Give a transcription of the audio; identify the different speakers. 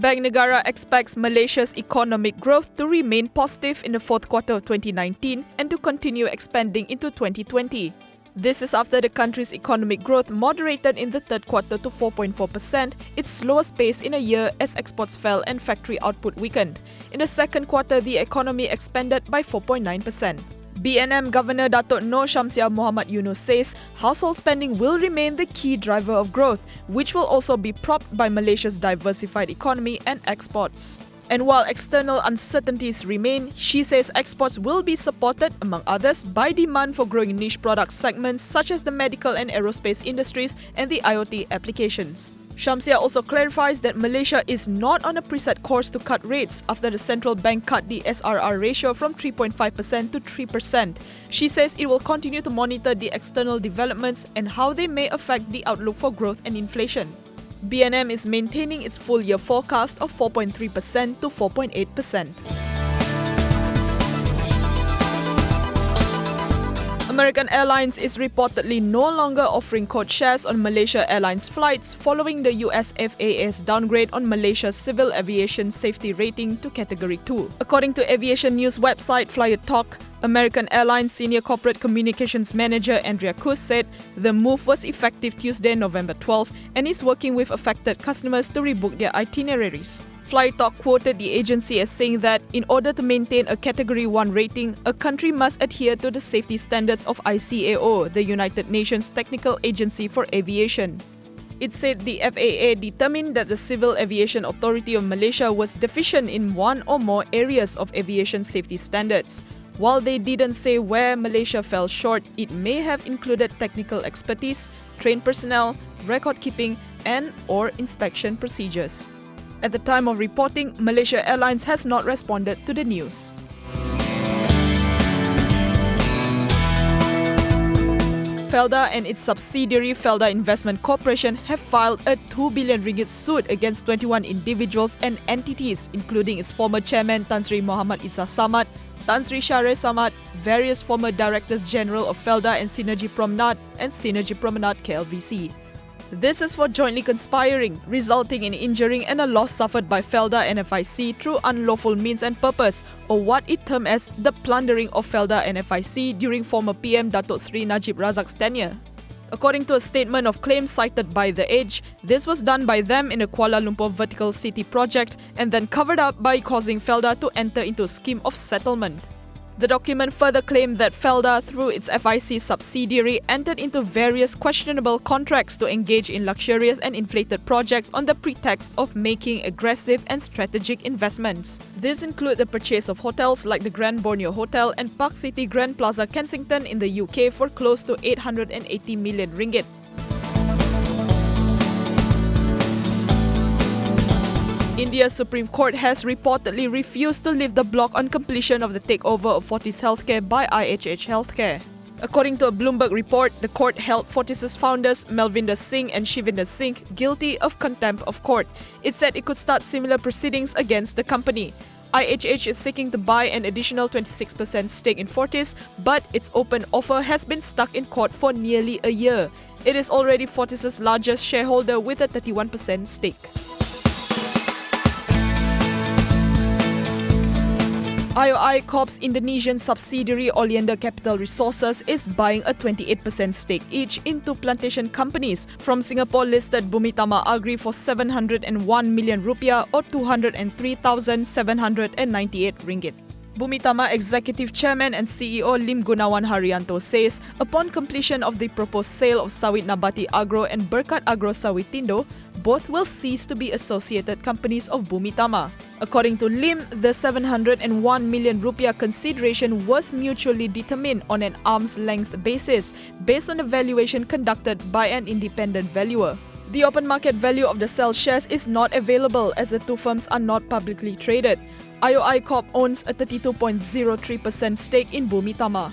Speaker 1: Bank Negara expects Malaysia's economic growth to remain positive in the fourth quarter of 2019 and to continue expanding into 2020. This is after the country's economic growth moderated in the third quarter to 4.4%, its slowest pace in a year as exports fell and factory output weakened. In the second quarter, the economy expanded by 4.9%. BNM Governor Datuk Noh Shamsia Muhammad Yunus says household spending will remain the key driver of growth, which will also be propped by Malaysia's diversified economy and exports. And while external uncertainties remain, she says exports will be supported, among others, by demand for growing niche product segments such as the medical and aerospace industries and the IoT applications. Shamsia also clarifies that Malaysia is not on a preset course to cut rates after the central bank cut the SRR ratio from 3.5% to 3%. She says it will continue to monitor the external developments and how they may affect the outlook for growth and inflation. BNM is maintaining its full-year forecast of 4.3% to 4.8%. American Airlines is reportedly no longer offering codeshares on Malaysia Airlines flights following the US FAA's downgrade on Malaysia's civil aviation safety rating to Category 2. According to aviation news website Flyer Talk, American Airlines Senior Corporate Communications Manager Andrea Kus said the move was effective Tuesday, November 12, and is working with affected customers to rebook their itineraries. Flytalk quoted the agency as saying that in order to maintain a Category 1 rating, a country must adhere to the safety standards of ICAO, the United Nations Technical Agency for Aviation. It said the FAA determined that the Civil Aviation Authority of Malaysia was deficient in one or more areas of aviation safety standards. While they didn't say where Malaysia fell short, it may have included technical expertise, trained personnel, record keeping, and/or inspection procedures. At the time of reporting, Malaysia Airlines has not responded to the news. Felda and its subsidiary Felda Investment Corporation have filed a 2 billion ringgit suit against 21 individuals and entities, including its former chairman Tan Sri Muhammad Isa Samad, Tan Sri Shahrir Samad, various former directors general of Felda and Synergy Promenade and Synergy Promenade KLVC. This is for jointly conspiring, resulting in injuring and a loss suffered by Felda and FIC through unlawful means and purpose, or what it termed as the plundering of Felda and FIC during former PM Datuk Sri Najib Razak's tenure. According to a statement of claim cited by The Edge, this was done by them in a Kuala Lumpur Vertical City project and then covered up by causing Felda to enter into a scheme of settlement. The document further claimed that Felda, through its FIC subsidiary, entered into various questionable contracts to engage in luxurious and inflated projects on the pretext of making aggressive and strategic investments. These include the purchase of hotels like the Grand Borneo Hotel and Park City Grand Plaza Kensington in the UK for close to 880 million ringgit. India's Supreme Court has reportedly refused to lift the block on completion of the takeover of Fortis Healthcare by IHH Healthcare. According to a Bloomberg report, the court held Fortis' founders Malvinder Singh and Shivinder Singh guilty of contempt of court. It said it could start similar proceedings against the company. IHH is seeking to buy an additional 26% stake in Fortis, but its open offer has been stuck in court for nearly a year. It is already Fortis' largest shareholder with a 31% stake. IOI Corp's Indonesian subsidiary Oleander Capital Resources is buying a 28% stake each in two plantation companies from Singapore-listed Bumitama Agri for 701 million rupiah or 203,798 ringgit. Bumitama Executive Chairman and CEO Lim Gunawan Haryanto says upon completion of the proposed sale of Sawit Nabati Agro and Berkat Agro Sawitindo, both will cease to be associated companies of Bumitama. According to Lim, the 701 million rupiah consideration was mutually determined on an arm's length basis based on a valuation conducted by an independent valuer. The open market value of the sell shares is not available as the two firms are not publicly traded. IOI Corp owns a 32.03% stake in Bumitama.